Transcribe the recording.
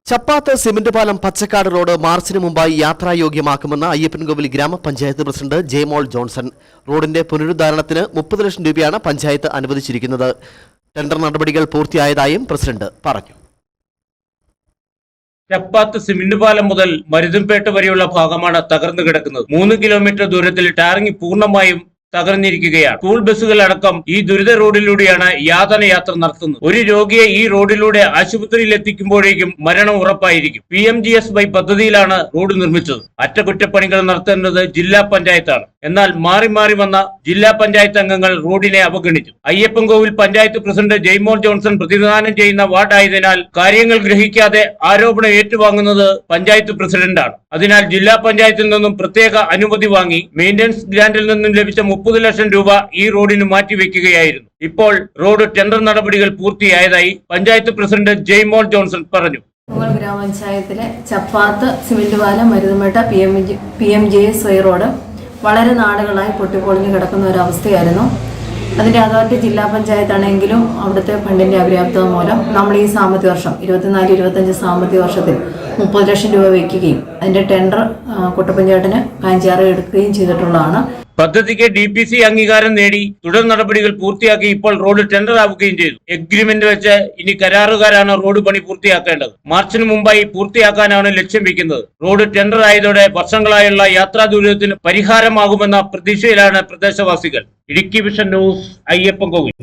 ചപ്പാത്ത് cement പാലം Pachakkad road മാർച്ചിന് മുമ്പായി യാത്രായോഗ്യമാക്കുമെന്ന് അയ്യപ്പൻകോവിൽ ഗ്രാമപഞ്ചായത്ത് പ്രസിഡന്റ് ജെയ്മോൾ ജോൺസൺ. റോഡിന്റെ പുനരുദ്ധാരണത്തിന് 30 ലക്ഷം രൂപയാണ് പഞ്ചായത്ത് അനുവദിച്ചിരിക്കുന്നത്. ടെൻഡർ നടപടികൾ പൂർത്തിയായതായും പ്രസിഡന്റ് പറഞ്ഞു. ചപ്പാത്ത് സിമന്റ് പാലം മുതൽ മരുതുംപേട്ട് വരെയുള്ള ഭാഗമാണ് തകർന്നു കിടക്കുന്നത്. 3 കിലോമീറ്റർ ദൂരത്തിൽ ടാറിംഗ് പൂർണ്ണമായും തകർന്നിരിക്കുകയാണ്. സ്കൂൾ ബസ്സുകൾ അടക്കം ഈ ദുരിത റോഡിലൂടെയാണ് യാത്ര നടത്തുന്നത്. ഒരു രോഗിയെ ഈ റോഡിലൂടെ ആശുപത്രിയിൽ എത്തിക്കുമ്പോഴേക്കും മരണം ഉറപ്പായിരിക്കും. PMGSY പദ്ധതിയിലാണ് റോഡ് നിർമ്മിച്ചത്. അറ്റകുറ്റപ്പണികൾ നടത്തേണ്ടത് ജില്ലാ പഞ്ചായത്താണ്. എന്നാൽ മാറി മാറി വന്ന ജില്ലാ പഞ്ചായത്ത് അംഗങ്ങൾ റോഡിനെ അവഗണിച്ചു. അയ്യപ്പൻകോവിൽ പഞ്ചായത്ത് പ്രസിഡന്റ് ജെയ്മോൾ ജോൺസൺ പ്രതിനിധാനം ചെയ്യുന്ന വാർഡായതിനാൽ കാര്യങ്ങൾ ഗ്രഹിക്കാതെ ആരോപണം ഏറ്റുവാങ്ങുന്നത് പഞ്ചായത്ത് പ്രസിഡന്റാണ്. അതിനാൽ ജില്ലാ പഞ്ചായത്തിൽ നിന്നും പ്രത്യേക അനുമതി വാങ്ങി മെയിന്റനൻസ് ഗ്രാന്റിൽ നിന്നും ലഭിച്ച 30 ലക്ഷം രൂപ ഈ റോഡിന് മാറ്റിവെക്കുകയായിരുന്നു. ഇപ്പോൾ റോഡ് ടെൻഡർ നടപടികൾ പൂർത്തിയായതായി പഞ്ചായത്ത് പ്രസിഡന്റ് ജെയ്മോൾ ജോൺസൺ പറഞ്ഞു. ഗ്രാമപഞ്ചായത്തിലെ ചപ്പാത്ത് സിമന്റ് പാലം മരുതുമേട്ട PMGSY റോഡ് വളരെ നാടുകളായി പൊട്ടിപ്പൊളിഞ്ഞു കിടക്കുന്ന ഒരു അവസ്ഥയായിരുന്നു. അതിന്റെ അതോറിറ്റി ജില്ലാ പഞ്ചായത്താണെങ്കിലും അവിടുത്തെ ഫണ്ടിന്റെ അപര്യാപ്തത മൂലം നമ്മൾ ഈ സാമ്പത്തിക വർഷം 24-25 സാമ്പത്തിക വർഷത്തിൽ 30 ലക്ഷം രൂപ വയ്ക്കുകയും അതിന്റെ ടെൻഡർ കുട്ടപ്പഞ്ചായത്തിന് കാഞ്ചാറ് എടുക്കുകയും ചെയ്തിട്ടുള്ളതാണ്. പദ്ധതിക്ക് DPC അംഗീകാരം നേടി തുടർ നടപടികൾ പൂർത്തിയാക്കി ഇപ്പോൾ റോഡ് ടെൻഡർ ആവുകയും ചെയ്തു. എഗ്രിമെന്റ് വെച്ച് ഇനി കരാറുകാരാണ് റോഡ് പണി പൂർത്തിയാക്കേണ്ടത്. മാർച്ചിന് മുമ്പായി പൂർത്തിയാക്കാനാണ് ലക്ഷ്യം വെക്കുന്നത്. റോഡ് ടെൻഡർ ആയതോടെ വർഷങ്ങളായുള്ള യാത്രാ ദുരിതത്തിന് പരിഹാരമാകുമെന്ന പ്രതീക്ഷയിലാണ് പ്രദേശവാസികൾ. Idukki vision news, Ayyappancoil.